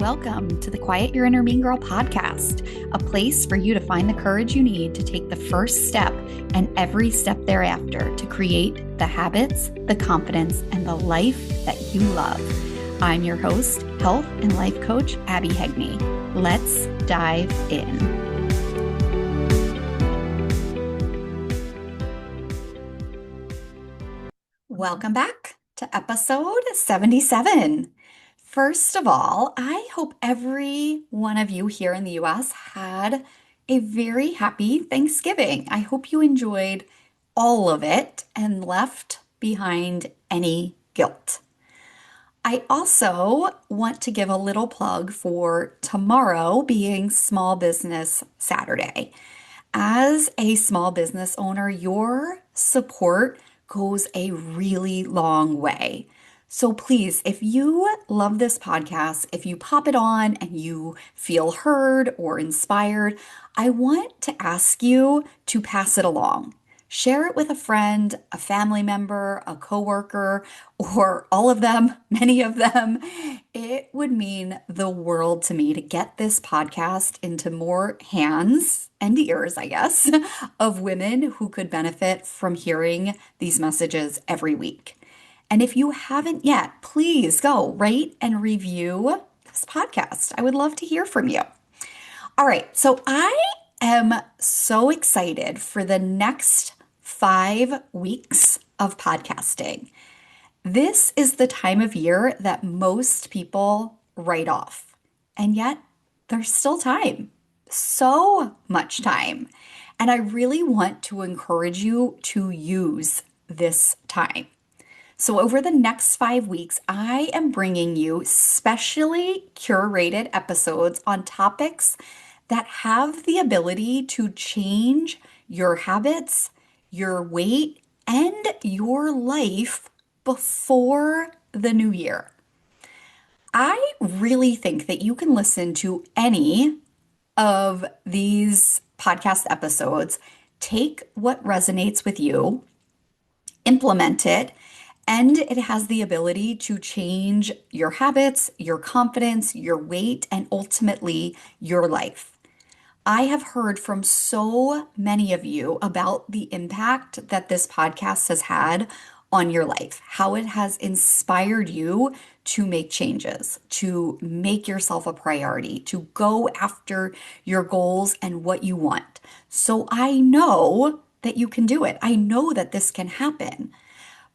welcome to the Quiet Your Inner Mean Girl podcast, a place for you to find the courage you need to take the first step and every step thereafter to create the habits, the confidence, and the life that you love. I'm your host, health and life coach, Abby Hegney. Let's dive in. Welcome back to episode 77. First of all, I hope every one of you here in the US had a very happy Thanksgiving. I hope you enjoyed all of it and left behind any guilt. I also want to give a little plug for tomorrow being Small Business Saturday. As a small business owner, your support goes a really long way. So please, if you love this podcast, if you pop it on and you feel heard or inspired, I want to ask you to pass it along. Share it with a friend, a family member, a coworker, or all of them, many of them. It would mean the world to me to get this podcast into more hands and ears, I guess, of women who could benefit from hearing these messages every week. And if you haven't yet, please go rate and review this podcast. I would love to hear from you. All right, so I am so excited for the next 5 weeks of podcasting. This is the time of year that most people write off, and yet there's still time, so much time. And I really want to encourage you to use this time. So over the next 5 weeks, I am bringing you specially curated episodes on topics that have the ability to change your habits, your weight, and your life before the new year. I really think that you can listen to any of these podcast episodes, take what resonates with you, implement it, and it has the ability to change your habits, your confidence, your weight, and ultimately your life. I have heard from so many of you about the impact that this podcast has had on your life, how it has inspired you to make changes, to make yourself a priority, to go after your goals and what you want. So I know that you can do it. I know that this can happen.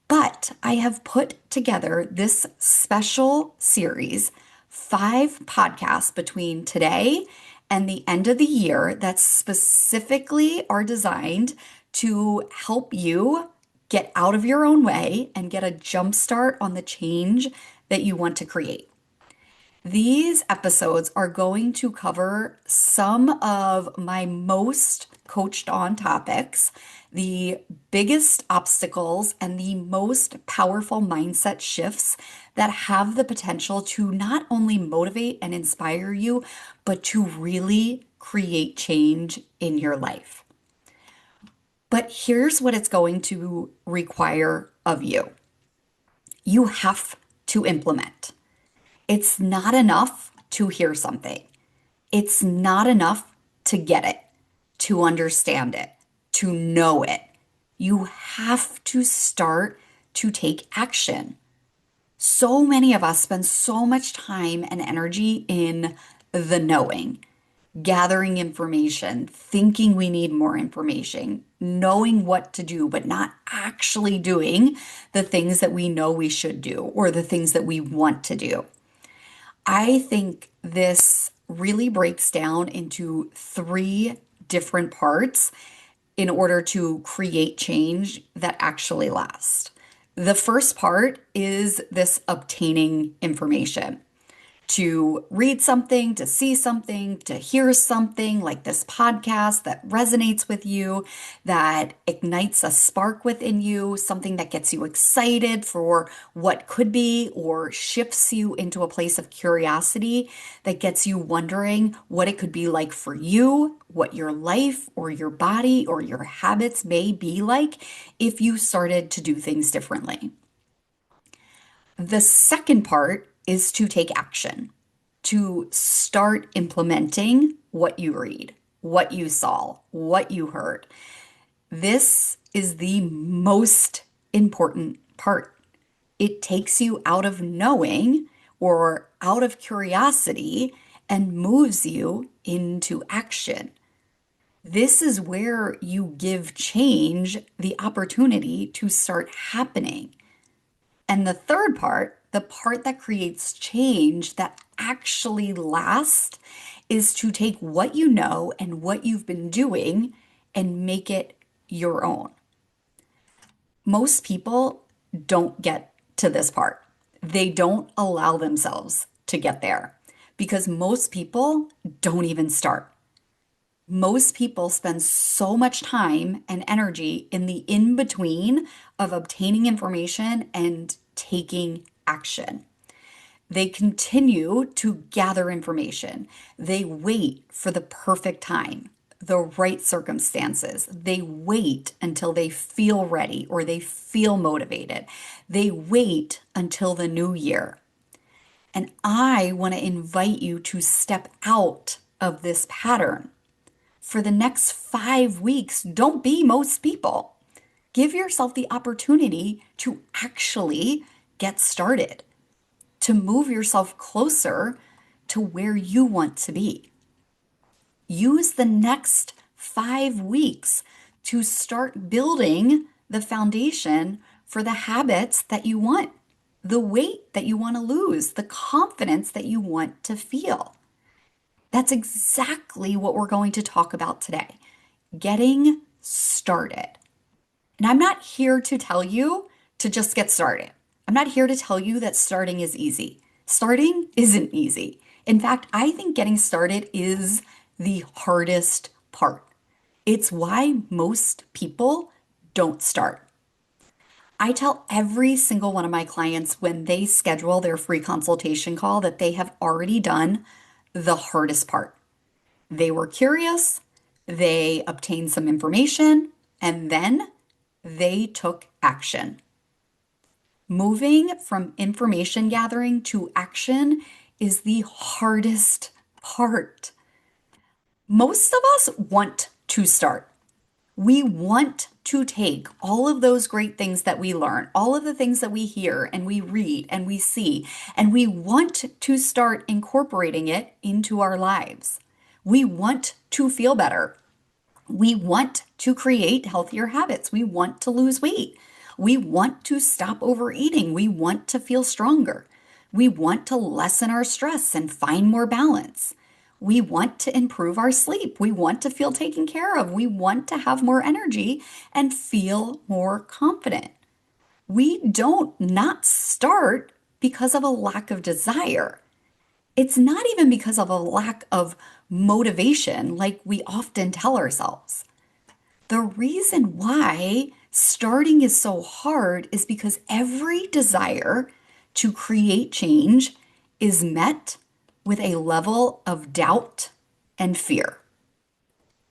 But I have put together this special series, 5 podcasts between today and the end of the year that specifically are designed to help you get out of your own way and get a jump start on the change that you want to create. These episodes are going to cover some of my most coached on topics, the biggest obstacles, and the most powerful mindset shifts that have the potential to not only motivate and inspire you, but to really create change in your life. But here's what it's going to require of you. You have to implement. It's not enough to hear something. It's not enough to get it, to understand it, to know it. You have to start to take action. So many of us spend so much time and energy in the knowing, gathering information, thinking we need more information, knowing what to do, but not actually doing the things that we know we should do or the things that we want to do. I think this really breaks down into 3 different parts in order to create change that actually lasts. The first part is this obtaining information. To read something, to see something, to hear something like this podcast that resonates with you, that ignites a spark within you, something that gets you excited for what could be or shifts you into a place of curiosity that gets you wondering what it could be like for you, what your life or your body or your habits may be like if you started to do things differently. The second part is to take action. to start implementing what you read, what you saw, what you heard. This is the most important part. It takes you out of knowing or out of curiosity and moves you into action. This is where you give change the opportunity to start happening. And the third part, the part that creates change that actually lasts, is to take what you know and what you've been doing and make it your own. Most people don't get to this part. They don't allow themselves to get there because most people don't even start. Most people spend so much time and energy in the in between of obtaining information and taking action. They continue to gather information. They wait for the perfect time, the right circumstances. They wait until they feel ready or they feel motivated. They wait until the new year. And I want to invite you to step out of this pattern. For the next 5 weeks, don't be most people. Give yourself the opportunity to actually get started, to move yourself closer to where you want to be. Use the next 5 weeks to start building the foundation for the habits that you want, the weight that you want to lose, the confidence that you want to feel. That's exactly what we're going to talk about today. Getting started. And I'm not here to tell you to just get started. I'm not here to tell you that starting is easy. Starting isn't easy. In fact, I think getting started is the hardest part. It's why most people don't start. I tell every single one of my clients when they schedule their free consultation call that they have already done the hardest part. They were curious, they obtained some information, and then they took action. Moving from information gathering to action is the hardest part. Most of us want to start. We want to take all of those great things that we learn, all of the things that we hear and we read and we see, and we want to start incorporating it into our lives. We want to feel better. We want to create healthier habits. We want to lose weight. We want to stop overeating. We want to feel stronger. We want to lessen our stress and find more balance. We want to improve our sleep. We want to feel taken care of. We want to have more energy and feel more confident. We don't not start because of a lack of desire. It's not even because of a lack of motivation like we often tell ourselves. The reason why starting is so hard is because every desire to create change is met with a level of doubt and fear.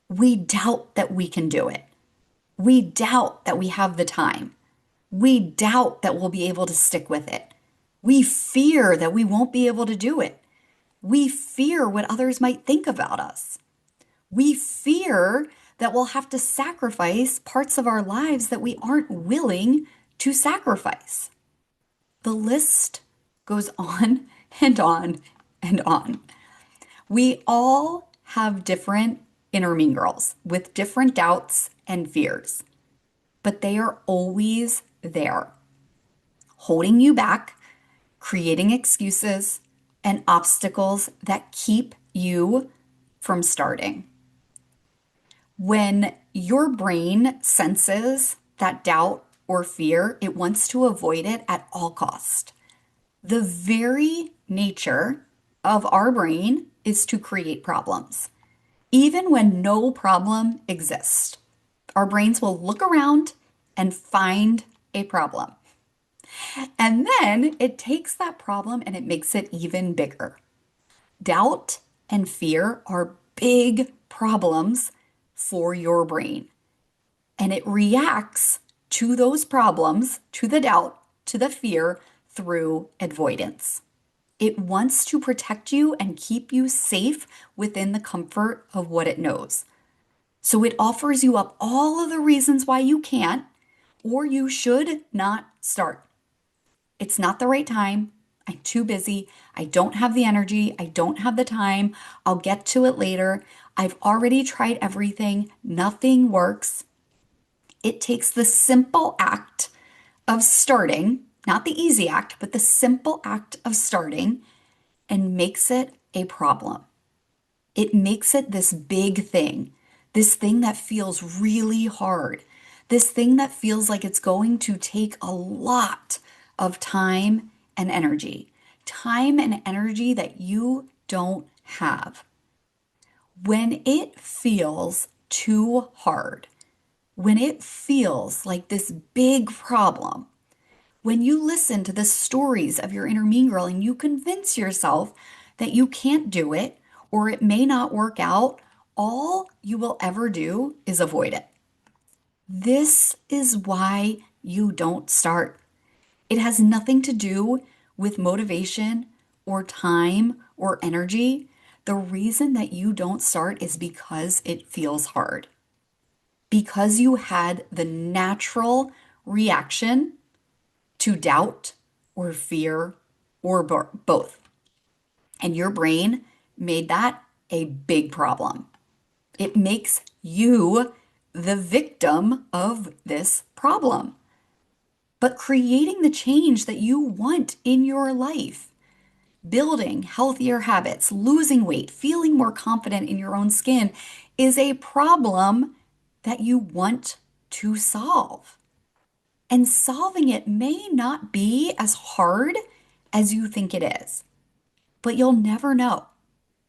We doubt that we can do it. We doubt that we have the time. We doubt that we'll be able to stick with it. We fear that we won't be able to do it. We fear what others might think about us. We fear that we'll have to sacrifice parts of our lives that we aren't willing to sacrifice. The list goes on and on and on. We all have different inner mean girls with different doubts and fears, but they are always there, holding you back, creating excuses and obstacles that keep you from starting. When your brain senses that doubt or fear, it wants to avoid it at all cost. The very nature of our brain is to create problems. Even when no problem exists, our brains will look around and find a problem. And then it takes that problem and it makes it even bigger. Doubt and fear are big problems for your brain. And it reacts to those problems, to the doubt, to the fear through avoidance. It wants to protect you and keep you safe within the comfort of what it knows. So it offers you up all of the reasons why you can't or you should not start. It's not the right time. I'm too busy. I don't have the energy. I don't have the time. I'll get to it later. I've already tried everything. Nothing works. It takes the simple act of starting, not the easy act, but the simple act of starting, and makes it a problem. It makes it this big thing, this thing that feels really hard, this thing that feels like it's going to take a lot of time and energy that you don't have. When it feels too hard, when it feels like this big problem, when you listen to the stories of your inner mean girl and you convince yourself that you can't do it or it may not work out, all you will ever do is avoid it. This is why you don't start. It has nothing to do with motivation or time or energy. The reason that you don't start is because it feels hard, because you had the natural reaction to doubt or fear or both. And your brain made that a big problem. It makes you the victim of this problem. But creating the change that you want in your life, building healthier habits, losing weight, feeling more confident in your own skin is a problem that you want to solve. And solving it may not be as hard as you think it is, but you'll never know.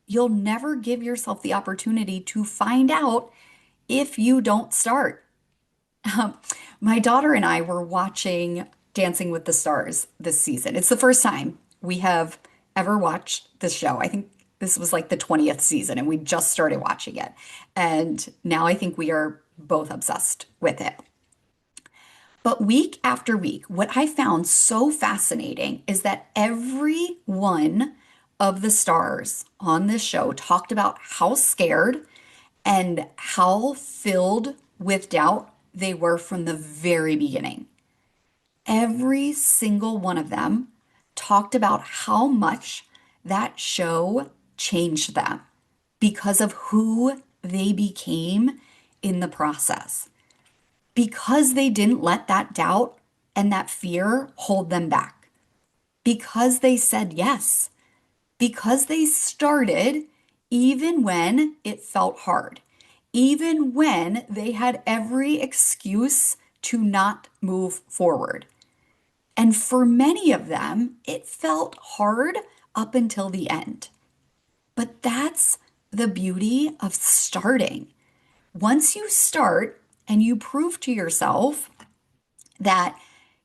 You'll never give yourself the opportunity to find out if you don't start. Um, my daughter and I were watching Dancing with the Stars this season. It's the first time we have ever watched this show. I think this was like the 20th season, and we just started watching it. And now I think we are both obsessed with it. But week after week, what I found so fascinating is that every one of the stars on this show talked about how scared and how filled with doubt they were from the very beginning. Every single one of them talked about how much that show changed them because of who they became in the process, because they didn't let that doubt and that fear hold them back, because they said yes, because they started even when it felt hard, even when they had every excuse to not move forward. And for many of them, it felt hard up until the end. But that's the beauty of starting. Once you start and you prove to yourself that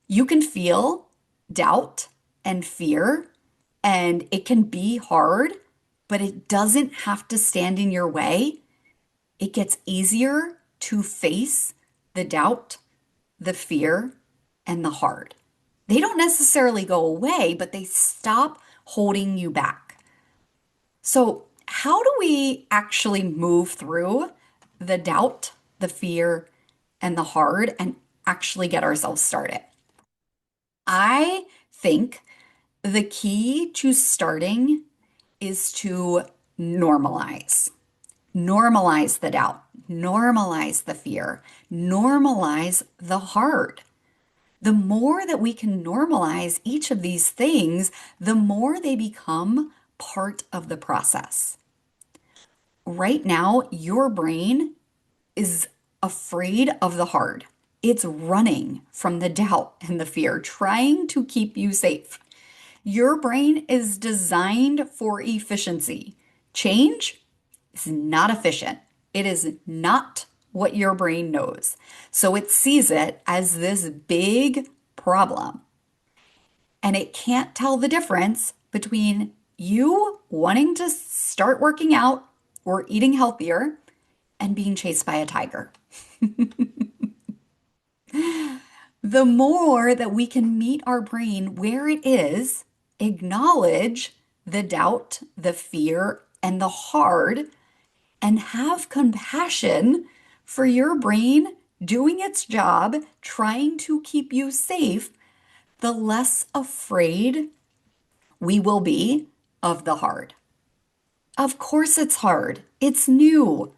you can feel doubt and fear, and it can be hard, but it doesn't have to stand in your way. It gets easier to face the doubt, the fear, and the hard. They don't necessarily go away, but they stop holding you back. So, how do we actually move through the doubt, the fear, and the hard and actually get ourselves started? I think the key to starting is to normalize. Normalize the doubt, normalize the fear, normalize the hard. The more that we can normalize each of these things, the more they become part of the process. Right now, your brain is afraid of the hard. It's running from the doubt and the fear, trying to keep you safe. Your brain is designed for efficiency. Change is not efficient. It is not what your brain knows. So it sees it as this big problem. And it can't tell the difference between you wanting to start working out or eating healthier and being chased by a tiger. The more that we can meet our brain where it is Acknowledge the doubt, the fear, and the hard, and have compassion for your brain doing its job, trying to keep you safe, the less afraid we will be of the hard. Of course, it's hard. It's new.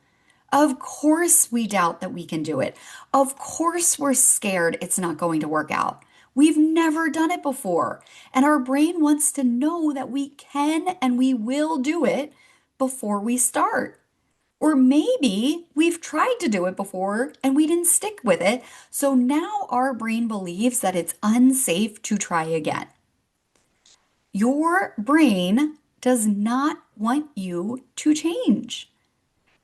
Of course, we doubt that we can do it. Of course, we're scared it's not going to work out. We've never done it before. And our brain wants to know that we can and we will do it before we start. Or maybe we've tried to do it before and we didn't stick with it. So now our brain believes that it's unsafe to try again. Your brain does not want you to change.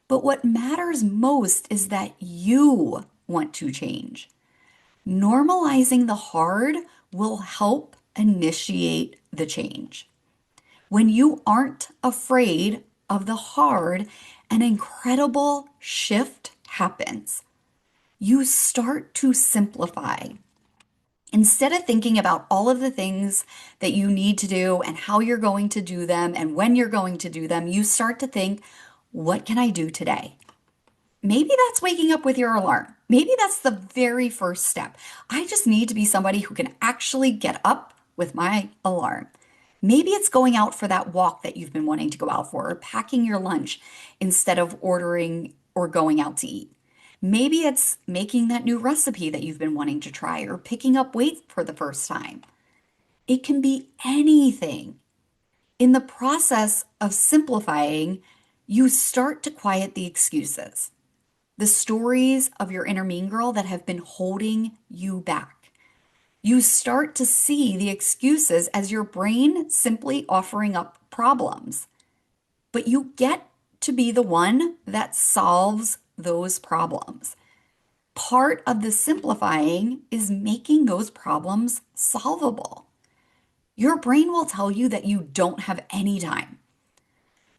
But what matters most is that you want to change. Normalizing the hard will help initiate the change. When you aren't afraid of the hard, an incredible shift happens. You start to simplify. Instead of thinking about all of the things that you need to do and how you're going to do them and when you're going to do them, you start to think, what can I do today? Maybe that's waking up with your alarm. Maybe that's the very first step. I just need to be somebody who can actually get up with my alarm. Maybe it's going out for that walk that you've been wanting to go out for, or packing your lunch instead of ordering or going out to eat. Maybe it's making that new recipe that you've been wanting to try, or picking up weight for the first time. It can be anything. In the process of simplifying, you start to quiet the excuses, the stories of your inner mean girl that have been holding you back. You start to see the excuses as your brain simply offering up problems. But you get to be the one that solves those problems. Part of the simplifying is making those problems solvable. Your brain will tell you that you don't have any time.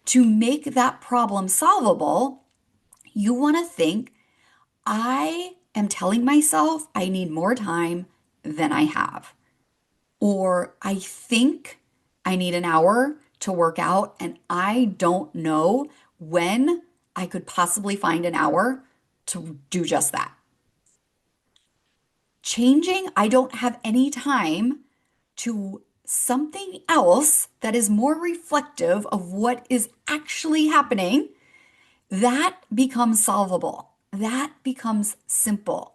To make that problem solvable, you want to think, I am telling myself I need more time than I have. Or I think I need an hour to work out, and I don't know when I could possibly find an hour to do just that. Changing, I don't have any time to something else that is more reflective of what is actually happening, that becomes solvable. That becomes simple.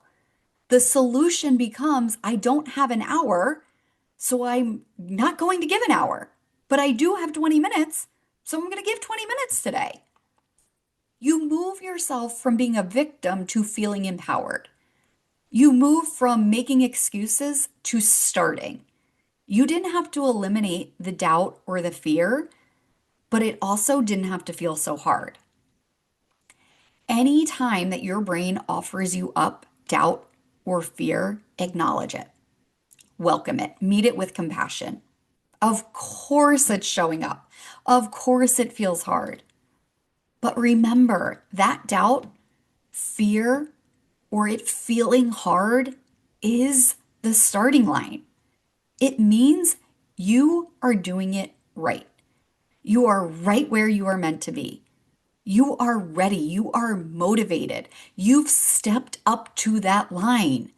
The solution becomes I don't have an hour, so I'm not going to give an hour, but I do have 20 minutes, so I'm going to give 20 minutes today. You move yourself from being a victim to feeling empowered. You move from making excuses to starting. You didn't have to eliminate the doubt or the fear, but it also didn't have to feel so hard. Any time that your brain offers you up doubt or fear, acknowledge it. Welcome it. Meet it with compassion. Of course, it's showing up. Of course, it feels hard. But remember that doubt, fear, or it feeling hard is the starting line. It means you are doing it right. You are right where you are meant to be. You are ready. You are motivated. You've stepped up to that line.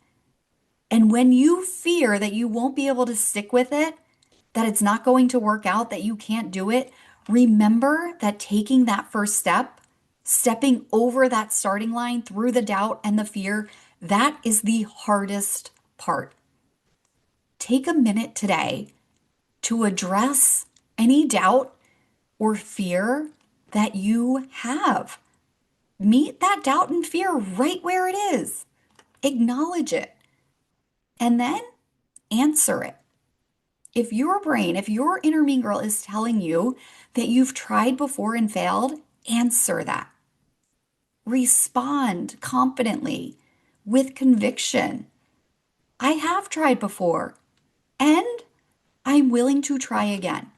And when you fear that you won't be able to stick with it, that it's not going to work out, that you can't do it, remember that taking that first step, stepping over that starting line through the doubt and the fear, that is the hardest part. Take a minute today to address any doubt or fear that you have. Meet that doubt and fear right where it is. Acknowledge it. And then answer it. If your brain, if your inner mean girl is telling you that you've tried before and failed, answer that. Respond confidently with conviction. I have tried before and I'm willing to try again.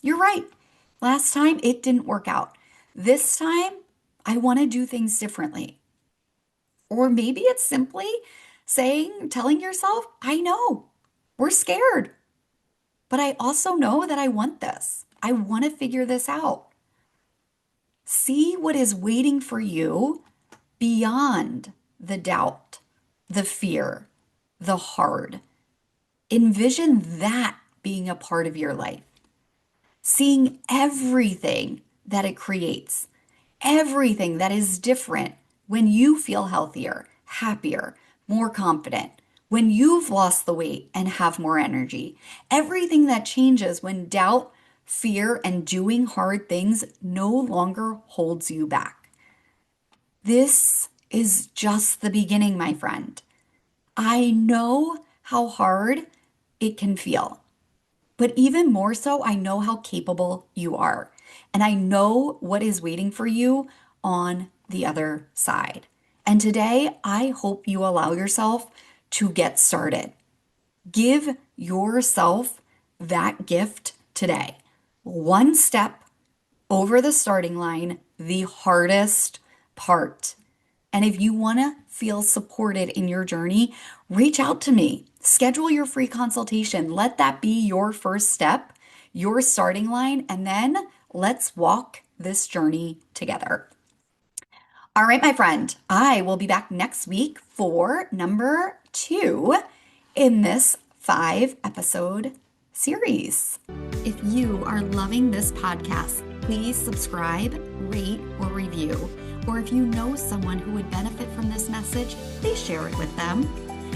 You're right. Last time it didn't work out. This time I want to do things differently. Or maybe it's simply telling yourself, I know, we're scared. but I also know that I want this. I want to figure this out. See what is waiting for you beyond the doubt, the fear, the hard. Envision that being a part of your life, seeing everything that it creates, everything that is different when you feel healthier, happier, more confident, when you've lost the weight and have more energy, everything that changes when doubt, fear, and doing hard things no longer holds you back. This is just the beginning, my friend. I know how hard it can feel. But even more so, I know how capable you are. And I know what is waiting for you on the other side. And today, I hope you allow yourself to get started. Give yourself that gift today. One step over the starting line, the hardest part. And if you want to feel supported in your journey, reach out to me. Schedule your free consultation. Let that be your first step, your starting line, and then let's walk this journey together. All right, my friend, I will be back next week for number 2 in this 5-episode series. If you are loving this podcast, please subscribe, rate, or review. Or if you know someone who would benefit from this message, please share it with them.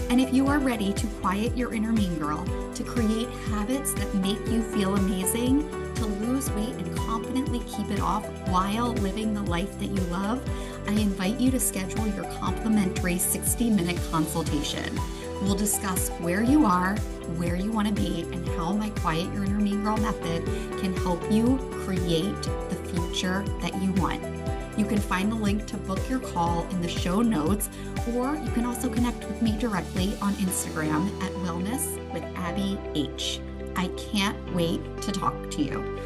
And if you are ready to quiet your inner mean girl, to create habits that make you feel amazing, to lose weight and confidently keep it off while living the life that you love, I invite you to schedule your complimentary 60-minute consultation. We'll discuss where you are, where you want to be, and how my Quiet Your Inner Mean Girl method can help you create the future that you want. You can find the link to book your call in the show notes, or you can also connect with me directly on Instagram at Wellness with Abby H. I can't wait to talk to you.